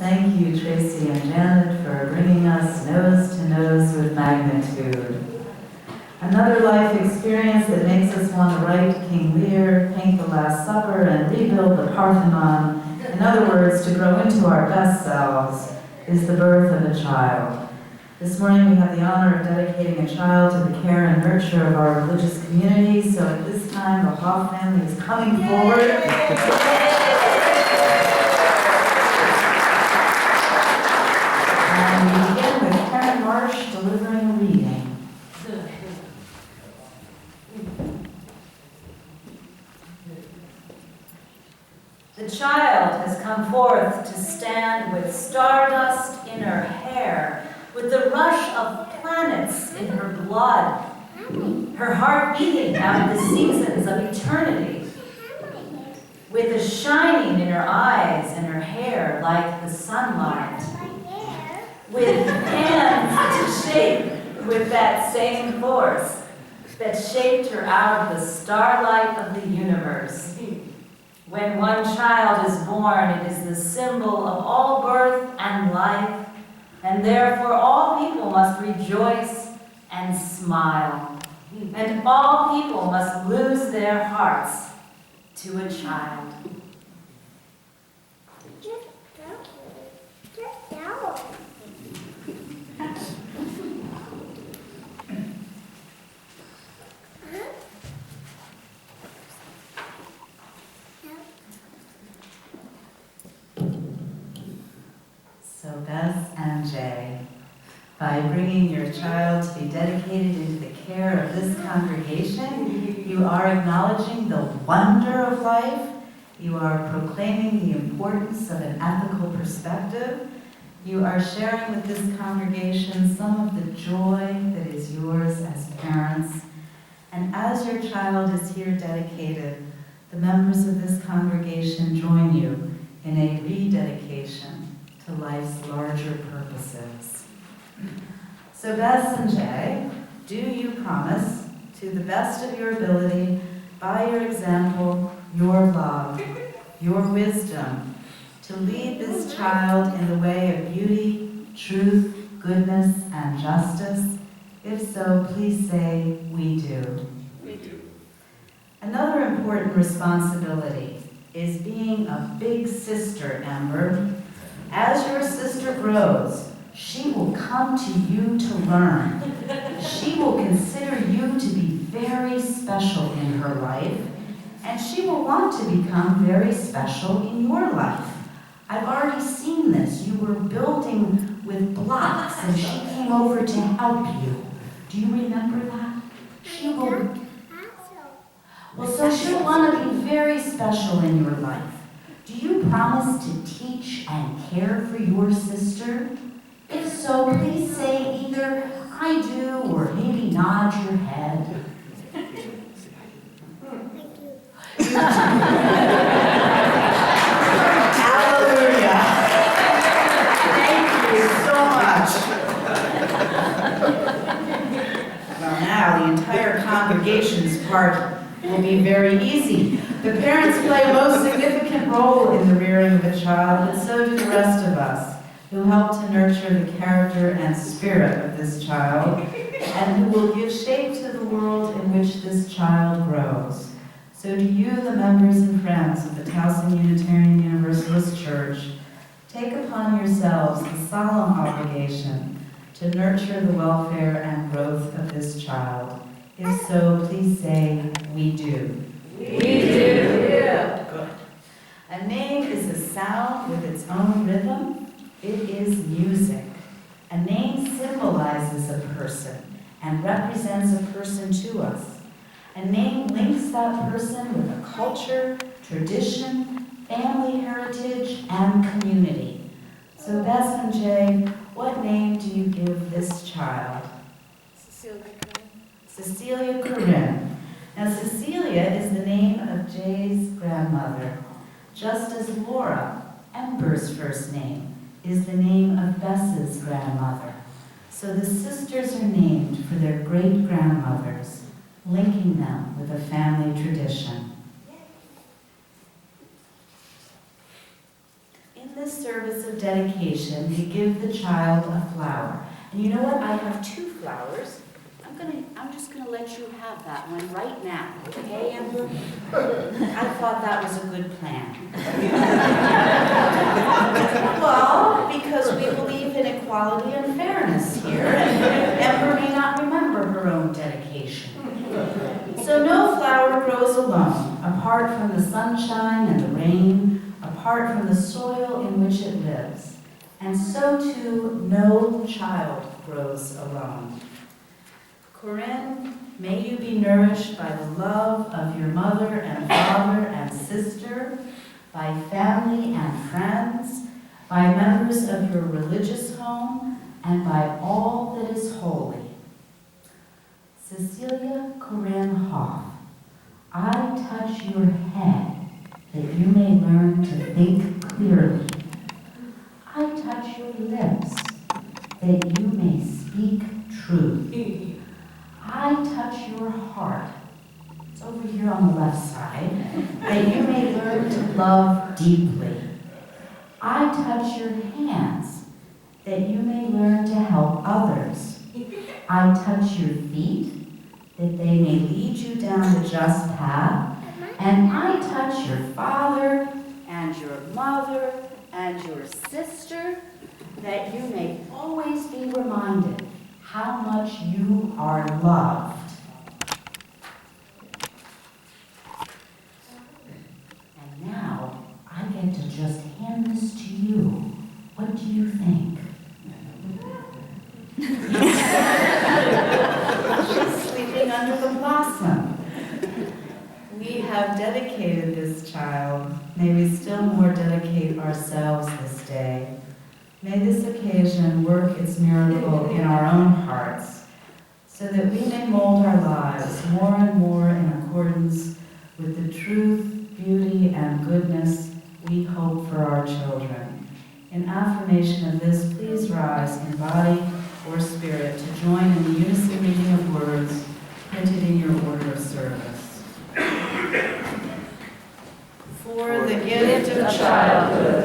Thank you, Tracy and Janet, for bringing us nose to nose with magnitude. Another life experience that makes us want to write King Lear, paint the Last Supper, and rebuild the Parthenon. In other words, to grow into our best selves, is the birth of a child. This morning we have the honor of dedicating a child to the care and nurture of our religious community, so at this time the Hauf family is coming forward. And we begin with Karen Marsh delivering a reading. The child has come forth to stand with stardust in her hair, with the rush of planets in her blood, her heart beating out of the seasons of eternity, with a shining in her eyes and her hair like the sunlight, with hands to shape with that same force that shaped her out of the starlight of the universe. When one child is born, it is the symbol of all birth and life, and therefore all people must rejoice and smile, and all people must lose their hearts to a child. So Bess and Jay, by bringing your child to be dedicated into the care of this congregation, you are acknowledging the wonder of life, you are proclaiming the importance of an ethical perspective, you are sharing with this congregation some of the joy that is yours as parents, and as your child is here dedicated, the members of this congregation join you in a rededication to life's larger purposes. So Bess and Jay, do you promise, to the best of your ability, by your example, your love, your wisdom, to lead this child in the way of beauty, truth, goodness, and justice? If so, please say, we do. We do. Another important responsibility is being a big sister, Amber. As your sister grows, she will come to you to learn. She will consider you to be very special in her life, and she will want to become very special in your life. I've already seen this. You were building with blocks, and she came over to help you. Do you remember that? She will. Well, so she'll want to be very special in your life. Do you promise to teach and care for your sister? If so, please say either I do or maybe nod your head. Hallelujah. Thank you so much. Well, now the entire congregation's part will be very easy. The parents play a most significant role in the rearing of a child, but so do the rest of us, who help to nurture the character and spirit of this child, and who will give shape to the world in which this child grows. So do you, the members and friends of the Towson Unitarian Universalist Church, take upon yourselves the solemn obligation to nurture the welfare and growth of this child. If so, please say, we do. We do. Good. A name is a sound with its own rhythm. It is music. A name symbolizes a person and represents a person to us. A name links that person with a culture, tradition, family heritage, and community. So Bess and Jay, what name do you give this child? Cecilia Corrine. Now Cecilia is the name of Jay's grandmother, just as Laura, Ember's first name, is the name of Bess's grandmother. So the sisters are named for their great-grandmothers, linking them with a family tradition. In this service of dedication, we give the child a flower. And you know what? I have 2 flowers. I'm just gonna let you have that one right now, okay, Amber? I thought that was a good plan. Well, because we believe in equality and fairness here, and Amber may not remember her own dedication. So no flower grows alone, apart from the sunshine and the rain, apart from the soil in which it lives. And so too, no child grows alone. Corrine, may you be nourished by the love of your mother and father and sister, by family and friends, by members of your religious home, and by all that is holy. Cecilia Corrine Hauf, I touch your head that you may learn to think clearly. I touch your lips that you may speak truth. I touch your heart, it's over here on the left side, that you may learn to love deeply. I touch your hands, that you may learn to help others. I touch your feet, that they may lead you down the just path. And I touch your father And your mother and your sister, that you may always be reminded how much you are loved. And now I get to just hand this to you. What do you think? She's sleeping under the blossom. We have dedicated this child. May we still more dedicate ourselves this day. May this occasion work its miracle in our own hearts, so that we may mold our lives more and more in accordance with the truth, beauty, and goodness we hope for our children. In affirmation of this, please rise in body or spirit to join in the unison reading of words printed in your order of service. For the gift of childhood,